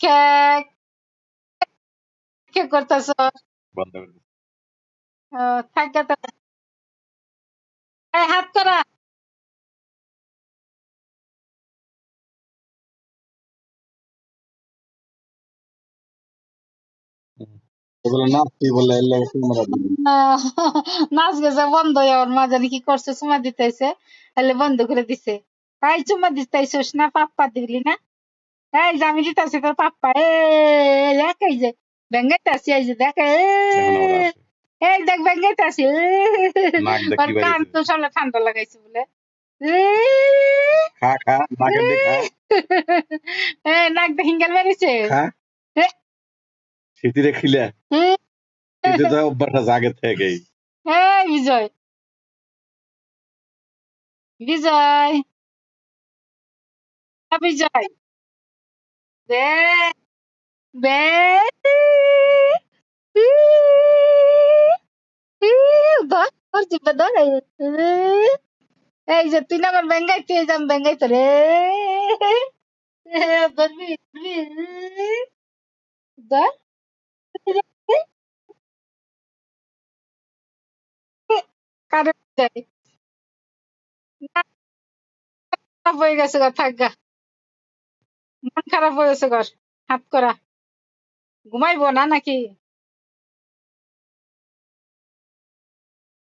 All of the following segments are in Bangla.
কে কে করতেছ? বন্ধ করে দিছি। থাকে তো। এই হাত করা। এগুলো নাচ তুই বললে এর লাগে ক্যামেরা দিবি। আহ, নাচ গেছে বন্ধ আমার মা জানি কি করছে, চুমা দিতেছে তাহলে বন্ধ করে দিছে। তাই চুমা দিতেছিস না, পাপ্পা দিলি না? এই যে আমি দিতেছি তোর পাপ্পা, দেখ এই যে বেঙ্গাইতেছি, এই যে দেখ এখন আবার আছে। এই দেখ বেঙ্গাইতেছি। নাক দিয়ে ওর কি কান বাইরেছে? তো সামনে ঠান্ডা লাগাইছে বলে। খা খা নাকের দিয়ে খা নাক দিয়ে হিঙ্গেল বেরিয়েছে। খা স্মৃতিরে খিলে স্মৃতি তো অভ্যাসটা জাগে থেকেই। এই বিজয়, বিজয়, বিজয়, বে বে ধর ধর জিব্বা ধর, এই যে তুই না আমার বেঙ্গাইতে, এই যে আমি বেঙ্গাইতে রে, ধরবি ধরবি ধর, কারে যাই না, খারাপ হয়ে গেছে গা, থাক গা, মন খারাপ হয়ে গেছে গর, হাত করা ঘুমাইবো না নাকি?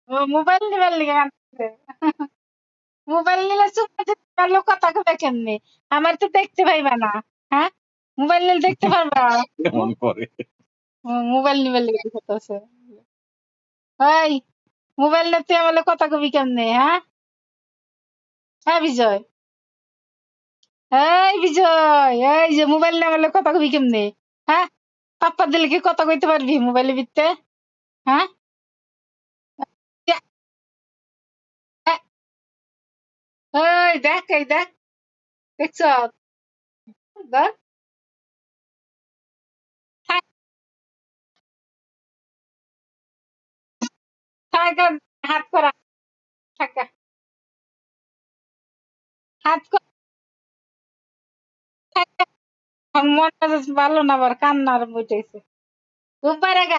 ও মোবাইল নিবার লিগে কাঁদতেছে। মোবাইল নিলে চুপ করে পারলো, কথা কবে কেমনে? আমার তো দেখতে পাইবা না। হ্যাঁ, মোবাইল নিলে দেখতে পারবা? কেমন করে মোবাইল নিবার লিগে কথা আছে। এই মোবাইল নিয়ে তুই আমার লগে কথা কবি কেমনে? হ্যাঁ, হ্যাঁ বিজয়, এই বিজয়, এই যে মোবাইল নিয়ে আমার লগে কথা কবি কেমনে? হ্যাঁ, পাপ্পা দিলে কি কথা কইতে পারবি মোবাইলের ভিত্তে? হ্যাঁ, এই দেখ, এই দেখ, দেখছ? দেখ, থাক, থাক, আর হাত করা, থাক, হাত করা, থাক, আমার মন মেজাজ ভালো না, আবার কান্না আরম্ভ হইতেছে। ঘুম পাড়ে গা,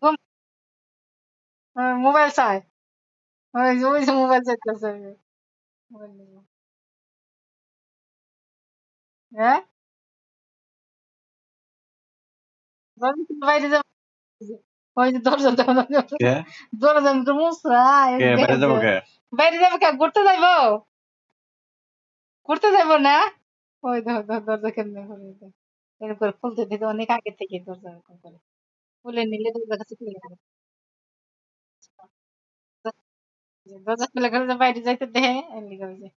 ঘুম, মোবাইল চাই, ওই যে মোবাইল চাইতেছে, মোবাইল নিবো। হ্যাঁ, বাইরে যাবো, ওই যে দরজা কে দরজা তো মুসরা, কে বাইরে যাবো কে বাইরে যাবো কে, ঘুরতে যাইবো, ঘুরতে যাইবো না? ওই ধর ধর দরজা কেমনে করে, এরকম করে খুলতে দিতে অনেক আগে থেকে দরজা এরকম করে খুলে নিলে দরজা কাছে খুলে যাবে। দরজা খুলে গেলে যে বাইরে যাইতে দেহে, এমনি করে যে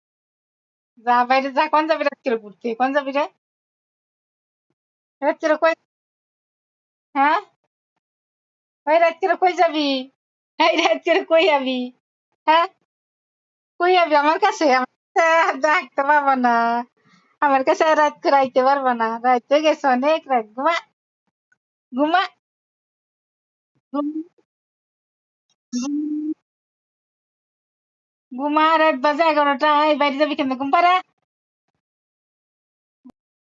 যা বাইরে যা, কোন যাবি রাত করে ঘুরতে, কোন যাবি রে? রাত করে কই? হ্যাঁ, ওই রাত করে কই যাবি? এই রাত করে কই যাবি? হ্যাঁ, কই যাবি আমার কাছে? আমার কাছে দেখতে পাবো না, আমার কাছে রাত করে আইতে পারবো না, রাত হয়ে গেছে অনেক রাত, ঘুমা, ঘুমা, ঘুম, ঘুম, ঘুমা, রাত বাজে 11টা, এই বাইরে যাবি কেন? ঘুম পাড়া,